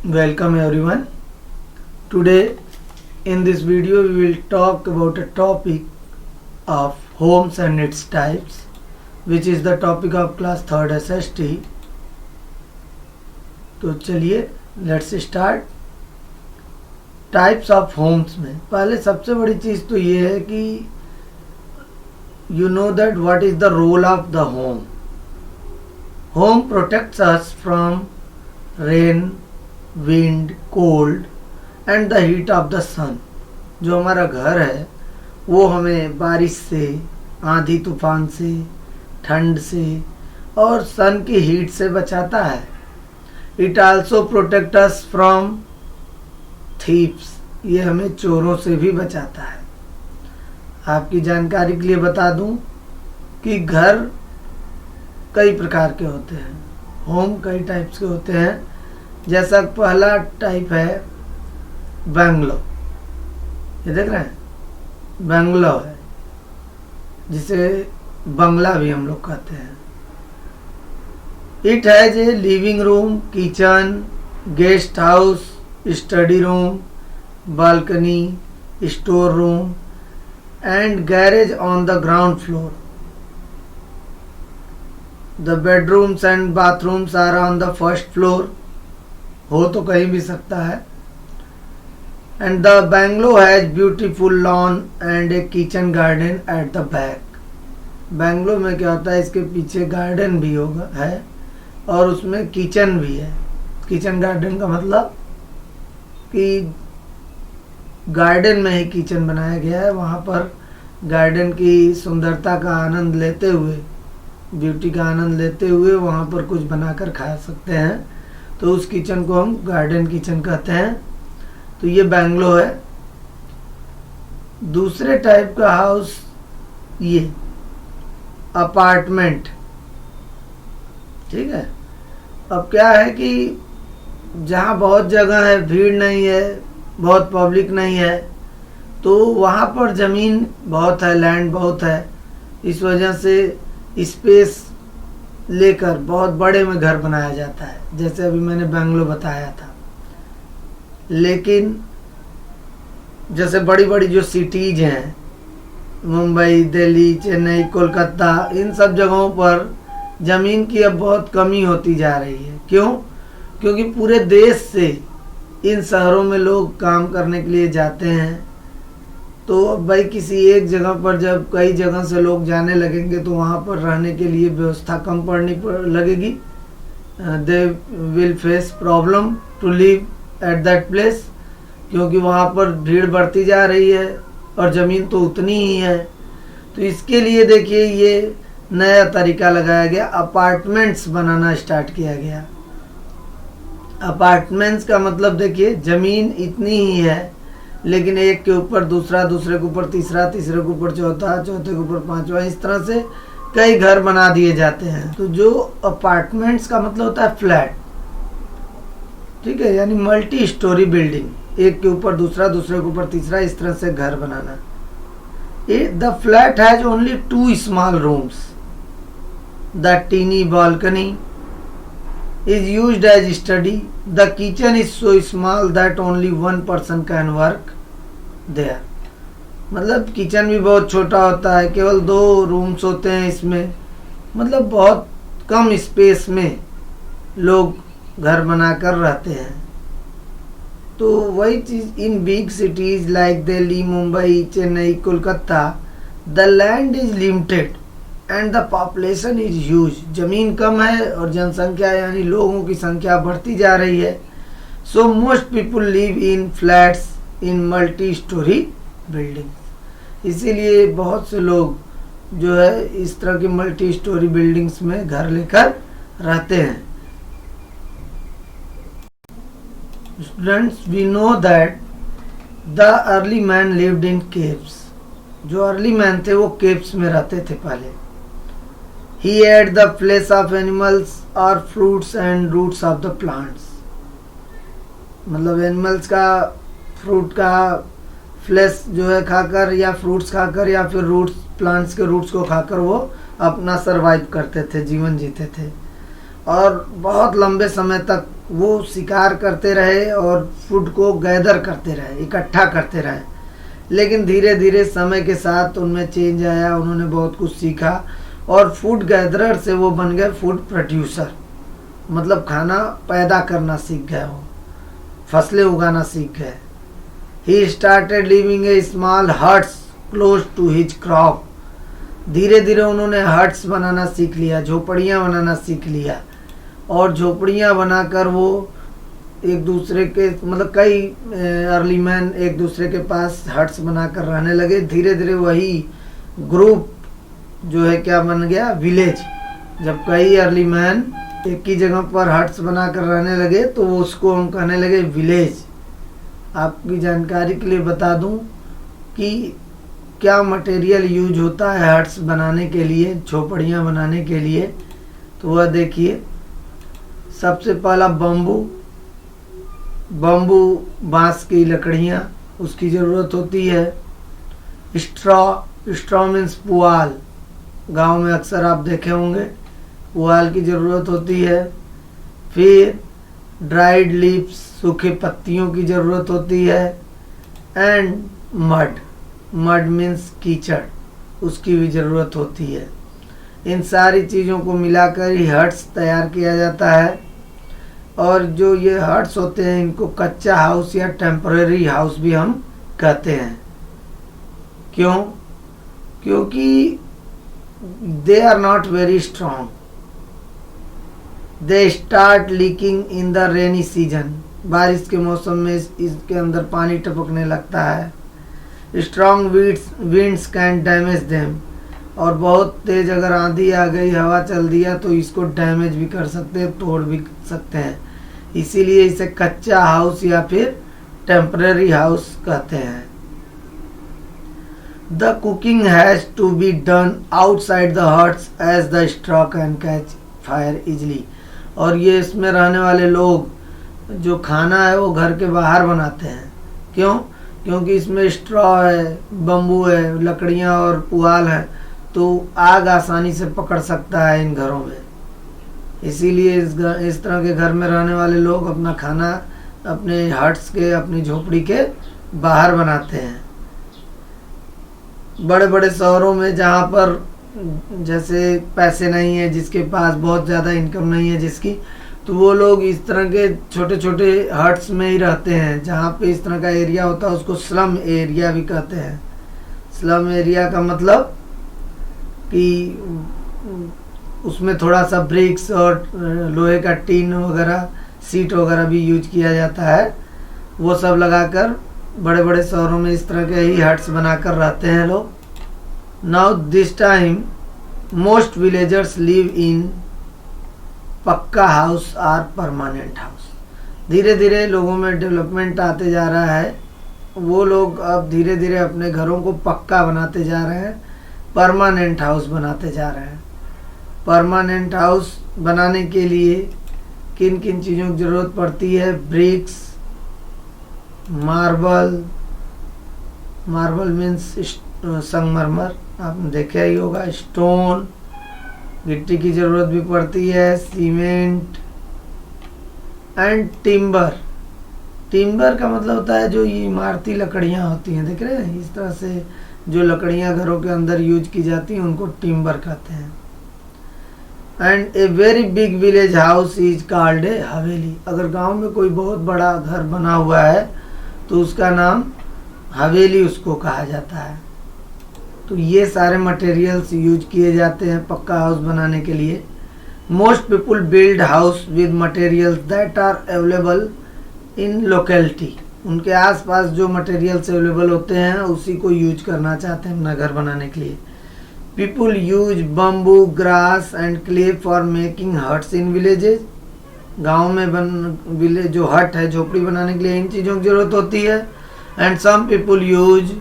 Welcome everyone. Today in this video we will talk about a topic of homes and its types, which is the topic of class 3rd SST. तो चलिए let's start. Types of homes में पहले सबसे बड़ी चीज़ तो ये है कि you know that what is the role of the home. Home protects us from rain, wind, cold and the heat of the sun. जो हमारा घर है वो हमें बारिश से, आंधी तूफान से, ठंड से और सन की हीट से बचाता है. It also protect us from thieves. ये हमें चोरों से भी बचाता है. आपकी जानकारी के लिए बता दूं कि घर कई प्रकार के होते हैं, होम कई टाइप्स के होते हैं. जैसा पहला टाइप है बंगलो. ये देख रहे हैं, बंगलो है जिसे बंगला भी हम लोग कहते हैं. It has a living room, kitchen, guest house, study room, balcony, store room and garage on the ground floor. The bedrooms and bathrooms are on the first floor. हो तो कहीं भी सकता है. And the bungalow has beautiful lawn and a kitchen garden at the back. Bungalow में क्या होता है, इसके पीछे गार्डन भी होगा है और उसमें किचन भी है. किचन गार्डन का मतलब कि गार्डन में ही किचन बनाया गया है. वहाँ पर गार्डन की सुंदरता का आनंद लेते हुए, ब्यूटी का आनंद लेते हुए वहाँ पर कुछ बनाकर खा सकते हैं. तो उस किचन को हम गार्डन किचन कहते हैं. तो ये बंगलो है. दूसरे टाइप का हाउस ये अपार्टमेंट. ठीक है. अब क्या है कि जहाँ बहुत जगह है, भीड़ नहीं है, बहुत पब्लिक नहीं है, तो वहाँ पर ज़मीन बहुत है, लैंड बहुत है. इस वजह से स्पेस लेकर बहुत बड़े में घर बनाया जाता है, जैसे अभी मैंने बंगलो बताया था. लेकिन जैसे बड़ी बड़ी जो सिटीज हैं, मुंबई, दिल्ली, चेन्नई, कोलकाता, इन सब जगहों पर ज़मीन की अब बहुत कमी होती जा रही है. क्यों? क्योंकि पूरे देश से इन शहरों में लोग काम करने के लिए जाते हैं. तो अब भाई किसी एक जगह पर जब कई जगह से लोग जाने लगेंगे तो वहाँ पर रहने के लिए व्यवस्था कम पड़नी लगेगी. They will face problem to live at that place, क्योंकि वहाँ पर भीड़ बढ़ती जा रही है और ज़मीन तो उतनी ही है. तो इसके लिए देखिए ये नया तरीका लगाया गया, अपार्टमेंट्स बनाना स्टार्ट किया गया. अपार्टमेंट्स का मतलब देखिए ज़मीन इतनी ही है, लेकिन एक के ऊपर दूसरा, दूसरे के ऊपर तीसरा, तीसरे के ऊपर चौथा, चौथे के ऊपर पांचवा, इस तरह से कई घर बना दिए जाते हैं. तो जो अपार्टमेंट्स का मतलब होता है फ्लैट. ठीक है, यानी मल्टी स्टोरी बिल्डिंग, एक के ऊपर दूसरा, दूसरे के ऊपर तीसरा, इस तरह से घर बनाना. The flat has only 2 small rooms. The tiny balcony is used as study. The kitchen is so small that only one person can work there. मतलब किचन भी बहुत छोटा होता है, केवल 2 रूम्स होते हैं इसमें. मतलब बहुत कम स्पेस में लोग घर बनाकर रहते हैं. तो वही चीज़ in big cities like Delhi, Mumbai, Chennai, Kolkata, the land is limited and the population is huge. ज़मीन कम है और जनसंख्या यानी लोगों की संख्या बढ़ती जा रही है. So most people live in flats in multi storey buildings. इसीलिए बहुत से लोग जो है इस तरह की मल्टी स्टोरी बिल्डिंग्स में घर लेकर रहते हैं. Students, we know that the early man lived in caves. जो अर्ली मैन थे वो केव्स में रहते थे पहले. He ate the flesh of animals or fruits and roots of the plants. मतलब एनिमल्स का, फ्रूट का फ्लेश जो है खाकर, या फ्रूट्स खाकर, या फिर रूट्स, प्लांट्स के रूट्स को खाकर वो अपना सरवाइव करते थे, जीवन जीते थे. और बहुत लंबे समय तक वो शिकार करते रहे और फूड को गैदर करते रहे, इकट्ठा करते रहे। लेकिन धीरे धीरे समय के साथ उनमें चेंज आया, उन्होंने बहुत कुछ सीखा और फूड गैदरर से वो बन गए फूड प्रोड्यूसर, मतलब खाना पैदा करना सीख गए, वो फसलें उगाना सीख गए। He started living a small huts close to his crop. धीरे धीरे उन्होंने हट्स बनाना सीख लिया, झोपड़ियाँ बनाना सीख लिया और झोपड़ियाँ बनाकर वो एक दूसरे के मतलब कई अर्ली मैन एक दूसरे के पास हट्स बनाकर रहने लगे। धीरे धीरे वही ग्रुप जो है क्या बन गया, विलेज। जब कई अर्ली मैन एक ही जगह पर हट्स बनाकर रहने लगे तो वो उसको हम कहने लगे विलेज। आपकी जानकारी के लिए बता दूं कि क्या मटेरियल यूज होता है हट्स बनाने के लिए, झोपड़ियाँ बनाने के लिए। तो वह देखिए, सबसे पहला बम्बू बांस की लकड़ियाँ, उसकी ज़रूरत होती है। स्ट्रॉ मीन्स पुआल, गांव में अक्सर आप देखे होंगे, पुआल की ज़रूरत होती है। फिर ड्राइड लीव्स, सूखे पत्तियों की ज़रूरत होती है। एंड मड मीन्स कीचड़, उसकी भी ज़रूरत होती है। इन सारी चीज़ों को मिलाकर ही हट्स तैयार किया जाता है। और जो ये हट्स होते हैं इनको कच्चा हाउस या टेम्परेरी हाउस भी हम कहते हैं। क्यों? क्योंकि they are not very strong, they start leaking in the rainy season. बारिश के मौसम में इसके अंदर पानी टपकने लगता है। Strong winds can damage them, और बहुत तेज अगर आंधी आ गई, हवा चल दिया तो इसको डैमेज भी कर सकते हैं, तोड़ भी सकते हैं। इसीलिए इसे कच्चा हाउस या फिर टेम्परेरी हाउस कहते हैं। The cooking has to be done outside the huts as the straw can catch fire easily. और ये इसमें रहने वाले लोग जो खाना है वो घर के बाहर बनाते हैं। क्यों? क्योंकि इसमें स्ट्रॉ है, बम्बू है, लकड़ियाँ और पुआल है, तो आग आसानी से पकड़ सकता है इन घरों में। इसीलिए इस तरह के घर में रहने वाले लोग अपना खाना अपने हट्स के, अपनी झोपड़ी के बाहर बनाते हैं। बड़े बड़े शहरों में जहाँ पर जैसे पैसे नहीं है, जिसके पास बहुत ज़्यादा इनकम नहीं है जिसकी, तो वो लोग इस तरह के छोटे छोटे हट्स में ही रहते हैं। जहाँ पे इस तरह का एरिया होता है उसको स्लम एरिया भी कहते हैं। स्लम एरिया का मतलब कि उसमें थोड़ा सा ब्रिक्स और लोहे का टीन वगैरह, सीट वगैरह भी यूज किया जाता है। वो सब लगाकर बड़े बड़े शहरों में इस तरह के ही हट्स बनाकर रहते हैं लोग। Now this time most villagers live in पक्का हाउस और परमानेंट हाउस। धीरे धीरे लोगों में डेवलपमेंट आते जा रहा है। वो लोग अब धीरे धीरे अपने घरों को पक्का बनाते जा रहे हैं, परमानेंट हाउस बनाते जा रहे हैं। परमानेंट हाउस बनाने के लिए किन किन चीज़ों की ज़रूरत पड़ती है? ब्रिक्स, मार्बल मीन्स संगमरमर, आपने देखा ही होगा। स्टोन, गिट्टी की ज़रूरत भी पड़ती है। Cement and timber. टिम्बर का मतलब होता है जो ये इमारती लकड़ियाँ होती हैं, देख रहे हैं, इस तरह से जो लकड़ियाँ घरों के अंदर यूज की जाती हैं उनको टिम्बर कहते हैं। And a very big village house is called a हवेली। अगर गांव में कोई बहुत बड़ा घर बना हुआ है तो उसका नाम हवेली उसको कहा जाता है। तो ये सारे मटेरियल्स यूज किए जाते हैं पक्का हाउस बनाने के लिए। Most people build house with materials that are available in locality. उनके आसपास जो मटेरियल्स अवेलेबल होते हैं उसी को यूज करना चाहते हैं अपना घर बनाने के लिए। People use bamboo, grass and clay for making huts in villages. गाँव में विलेज जो हट है, झोपड़ी बनाने के लिए इन चीज़ों की जरूरत होती है। And some people use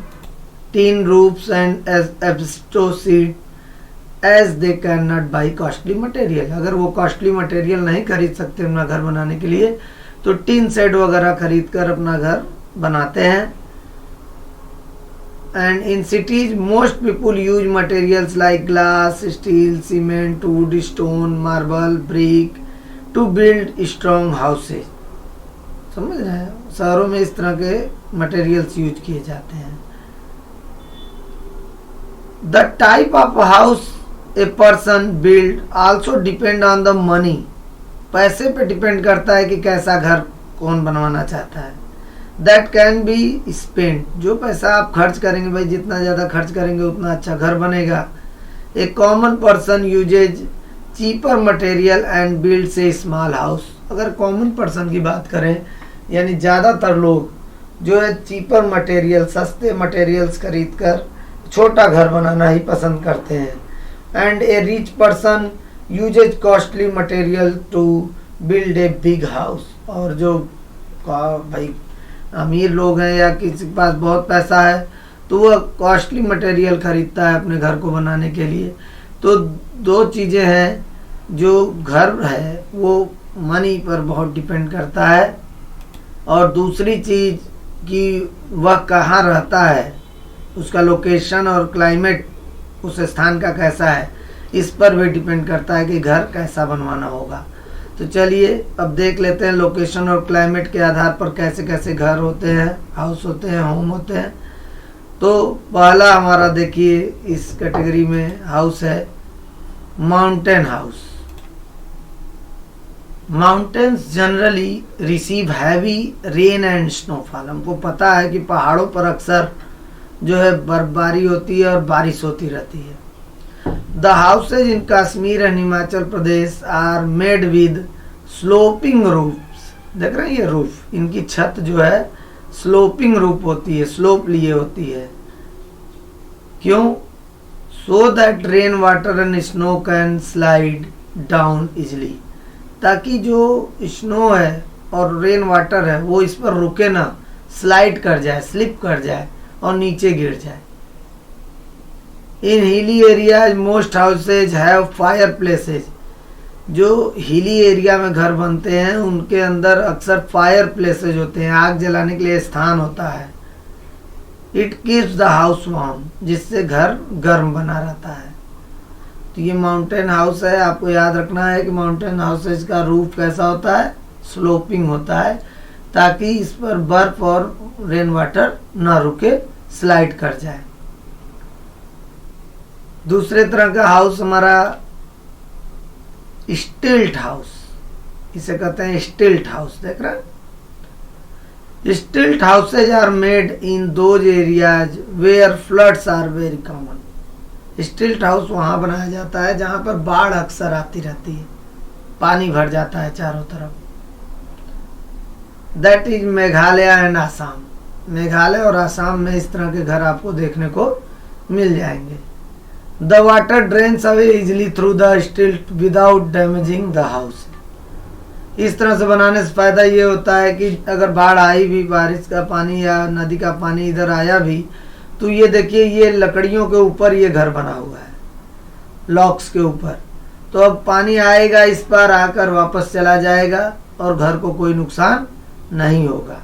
tin roofs and asbestos sheet as they can not buy costly material. अगर वो कॉस्टली मटेरियल नहीं खरीद सकते अपना घर बनाने के लिए तो टीन सेट वगैरह खरीद कर अपना घर बनाते हैं। And in cities most people use materials like glass, steel, cement, wood, stone, marble, brick to build strong houses. समझ रहे हैं, शहरों में इस तरह के मटेरियल्स यूज किए जाते हैं। The type of house a person build also depend on the money. पैसे पे डिपेंड करता है कि कैसा घर कौन बनवाना चाहता है। दैट कैन बी स्पेंट, जो पैसा आप खर्च करेंगे भाई, जितना ज़्यादा खर्च करेंगे उतना अच्छा घर बनेगा। A common person uses cheaper material and builds a small house. अगर कॉमन पर्सन की बात करें, यानी ज़्यादातर लोग जो है चीपर मटेरियल, सस्ते मटेरियल्स खरीद कर छोटा घर बनाना ही पसंद करते हैं। And a rich person uses costly material to build a big house. और जो भाई अमीर लोग हैं या किसी के पास बहुत पैसा है तो वह कॉस्टली मटेरियल खरीदता है अपने घर को बनाने के लिए। तो दो चीज़ें हैं, जो घर है वो मनी पर बहुत डिपेंड करता है, और दूसरी चीज़ कि वह कहाँ रहता है, उसका लोकेशन और क्लाइमेट उस स्थान का कैसा है, इस पर भी डिपेंड करता है कि घर कैसा बनवाना होगा। तो चलिए अब देख लेते हैं लोकेशन और क्लाइमेट के आधार पर कैसे कैसे घर होते हैं, हाउस होते हैं, होम होते हैं। तो पहला हमारा देखिए इस कैटेगरी में हाउस है mountain house. Mountains generally receive heavy rain and snowfall. हमको पता है कि पहाड़ों पर अक्सर जो है बर्फबारी होती है और बारिश होती रहती है। The houses in Kashmir and Himachal Pradesh are made with sloping roofs. देख रहे हैं ये रूफ, इनकी छत जो है स्लोपिंग रूफ होती है, स्लोप लिए होती है। क्यों? So that rain water and snow can slide down easily, ताकि जो स्नो है और रेन वाटर है वो इस पर रुके ना, स्लाइड कर जाए, स्लिप कर जाए और नीचे गिर जाए। In hilly areas most houses have fireplaces. जो हिली एरिया में घर बनते हैं उनके अंदर अक्सर फायर प्लेसेज होते हैं, आग जलाने के लिए स्थान होता है। It keeps the house warm, जिससे घर गर्म बना रहता है। तो ये माउंटेन हाउस है, आपको याद रखना है कि माउंटेन हाउसेज का रूफ कैसा होता है, स्लोपिंग होता है, ताकि इस पर बर्फ और रेन वाटर ना रुके, स्लाइड कर जाए। दूसरे तरह का हाउस हमारा स्टिल्ट हाउस, इसे कहते हैं स्टिल्ट हाउस। देख रहे हैं, stilt houses are made in those areas where floods are very common. Stilt house वहां बनाया जाता है जहां पर बाढ़ अक्सर आती रहती है, पानी भर जाता है चारों तरफ। That is Meghalaya and Assam. Meghalaya और आसाम में इस तरह के घर आपको देखने को मिल जाएंगे। The water drains away easily through the स्टिल्ट विदाउट डैमेजिंग द हाउस। इस तरह से बनाने से फायदा ये होता है कि अगर बाढ़ आई भी, बारिश का पानी या नदी का पानी इधर आया भी, तो ये देखिए ये लकड़ियों के ऊपर ये घर बना हुआ है, लॉक्स के ऊपर। तो अब पानी आएगा, इस पर आकर वापस चला जाएगा और घर को कोई नुकसान नहीं होगा।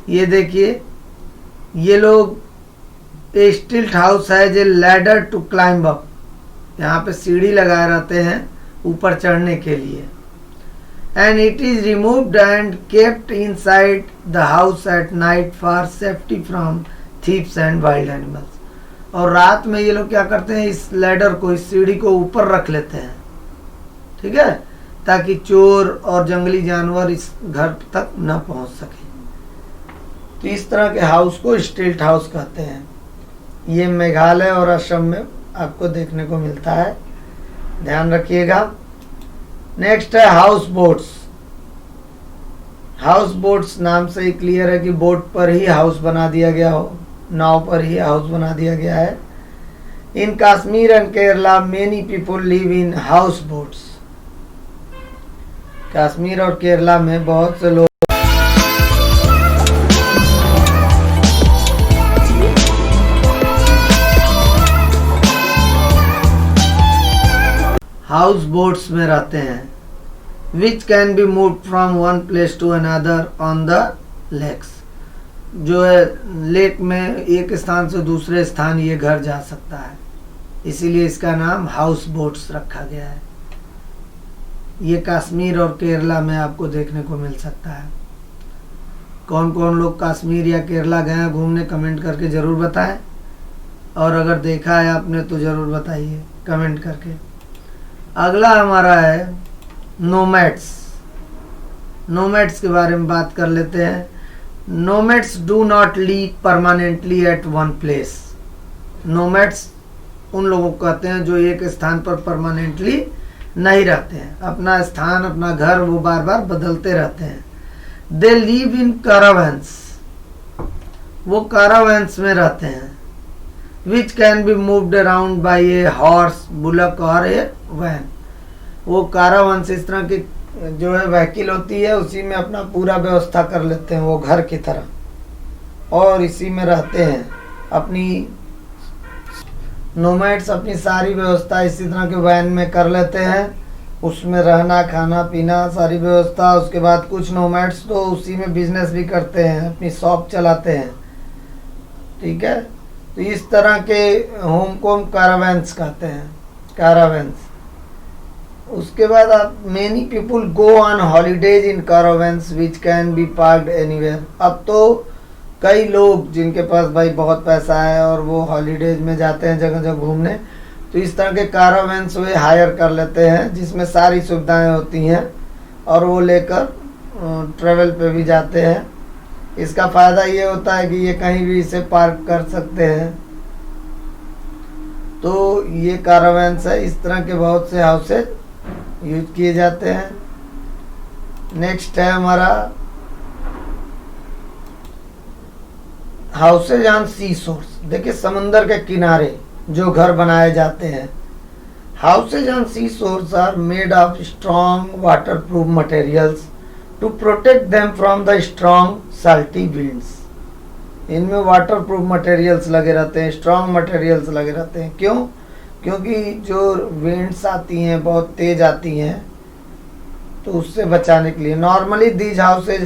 ये देखिए ये लोग स्टिल्ट हाउस है जो लैडर टू क्लाइंब अप, यहाँ पे सीढ़ी लगाए रहते हैं ऊपर चढ़ने के लिए। And it is removed and kept inside the house at night for safety from thieves and wild animals. और रात में ये लोग क्या करते हैं, इस लैडर को, इस सीढ़ी को ऊपर रख लेते हैं, ठीक है, ताकि चोर और जंगली जानवर इस घर तक न पहुंच सके। तो इस तरह के हाउस को स्टिल्ट हाउस कहते हैं। ये मेघालय और असम में आपको देखने को मिलता है, ध्यान रखिएगा। नेक्स्ट है हाउस बोट्स। हाउस बोट्स नाम से ही क्लियर है कि बोट पर ही हाउस बना दिया गया हो, नाव पर ही हाउस बना दिया गया है। In Kashmir and Kerala many people live in houseboats. Kashmir और केरला में बहुत से लोग हाउस बोट्स में रहते हैं, which can be move from one place to another on the lakes. जो है लेक में एक स्थान से दूसरे स्थान ये घर जा सकता है, इसीलिए इसका नाम हाउस बोट्स रखा गया है। ये कश्मीर और केरला में आपको देखने को मिल सकता है। कौन कौन लोग कश्मीर या केरला गए हैं घूमने, कमेंट करके ज़रूर बताएं, और अगर देखा है आपने तो ज़रूर बताइए कमेंट करके। अगला हमारा है नोमैड्स। नोमैड्स के बारे में बात कर लेते हैं। Nomads do not live permanently at one place. Nomads उन लोगों को कहते हैं जो एक स्थान पर परमानेंटली नहीं रहते हैं, अपना स्थान अपना घर वो बार बार बदलते रहते हैं। दे लिव इन caravans, वो caravans में रहते हैं, which can be moved around by a horse, bullock और a van। वो caravans इस तरह की जो है व्हीकल होती है, उसी में अपना पूरा व्यवस्था कर लेते हैं वो घर की तरह, और इसी में रहते हैं। अपनी नोमैड्स अपनी सारी व्यवस्था इसी तरह के वैन में कर लेते हैं, उसमें रहना खाना पीना सारी व्यवस्था। उसके बाद कुछ नोमैड्स तो उसी में बिजनेस भी करते हैं, अपनी शॉप चलाते हैं, ठीक है। तो इस तरह के होम को हम कैरावैन्स कहते हैं, कैरावैन्स। उसके बाद आप many people go on holidays in caravans which can be parked anywhere. अब तो कई लोग जिनके पास भाई बहुत पैसा है और वो हॉलीडेज में जाते हैं जगह जगह घूमने, तो इस तरह के कैरावैन्स वे हायर कर लेते हैं जिसमें सारी सुविधाएं होती हैं, और वो लेकर ट्रेवल पे भी जाते हैं। इसका फ़ायदा ये होता है कि ये कहीं भी इसे पार्क कर सकते हैं। तो ये कैरावैन्स है, इस तरह के बहुत से हाउसेज यूज किए जाते हैं। नेक्स्ट है हमारा हाउसेज ऑन सी शोर्स। देखिए समंदर के किनारे जो घर बनाए जाते हैं। Houses on sea shores are made of strong water proof materials to protect them from the strong salty winds. इनमें वाटर प्रूफ मटेरियल्स लगे रहते हैं, स्ट्रॉन्ग मटेरियल्स लगे रहते हैं। क्यों? क्योंकि जो विंड्स आती हैं बहुत तेज आती हैं, तो उससे बचाने के लिए। Normally these houses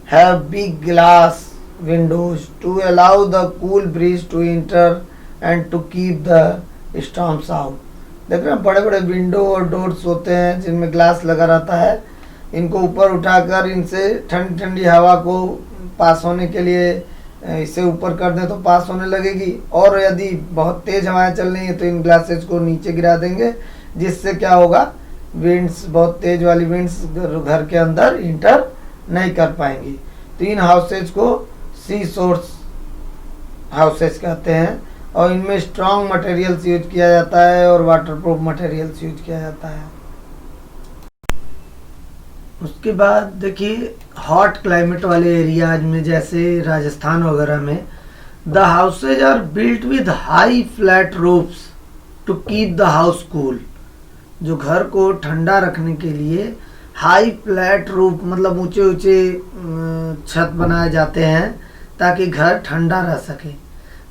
have big glass windows to allow the cool breeze to enter and to keep the storms out। देख रहे हैं बड़े बड़े विंडो और डोर्स होते हैं जिनमें ग्लास लगा रहता है। इनको ऊपर उठाकर इनसे ठंडी ठंडी हवा को पास होने के लिए इसे ऊपर कर दें तो पास होने लगेगी, और यदि बहुत तेज हवाएं चल रही हैं तो इन ग्लासेस को नीचे गिरा देंगे, जिससे क्या होगा, विंड्स बहुत तेज वाली विंड्स घर के अंदर इंटर नहीं कर पाएंगी। तो इन हाउसेज को सी सोर्स हाउसेज कहते हैं, और इनमें स्ट्रॉन्ग मटेरियल्स यूज किया जाता है और वाटरप्रूफ मटेरियल्स यूज किया जाता है। उसके बाद देखिए हॉट क्लाइमेट वाले एरियाज में जैसे राजस्थान वगैरह में the houses are built with high flat roofs to keep the house cool. जो घर को ठंडा रखने के लिए हाई फ्लैट रूफ मतलब ऊंचे ऊंचे छत बनाए जाते हैं ताकि घर ठंडा रह सके।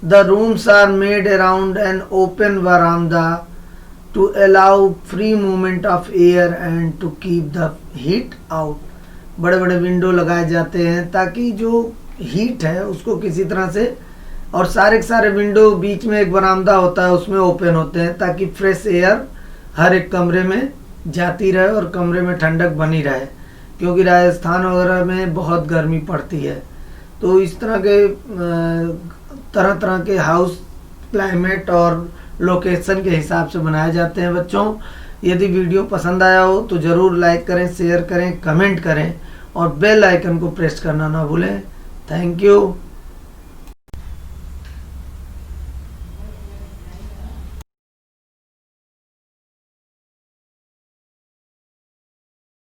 The rooms are made around an open verandah to allow free movement of air and to keep the heat out. बड़े बड़े विंडो लगाए जाते हैं ताकि जो हीट है उसको किसी तरह से, और सारे के सारे विंडो बीच में एक बरामदा होता है उसमें ओपन होते हैं ताकि फ्रेश एयर हर एक कमरे में जाती रहे और कमरे में ठंडक बनी रहे, क्योंकि राजस्थान वगैरह में बहुत गर्मी पड़ती है। तो इस तरह के तरह तरह के हाउस क्लाइमेट और लोकेशन के हिसाब से बनाए जाते हैं। बच्चों, यदि वीडियो पसंद आया हो तो ज़रूर लाइक करें, शेयर करें, कमेंट करें और बेल आइकन को प्रेस करना ना भूलें। Thank you.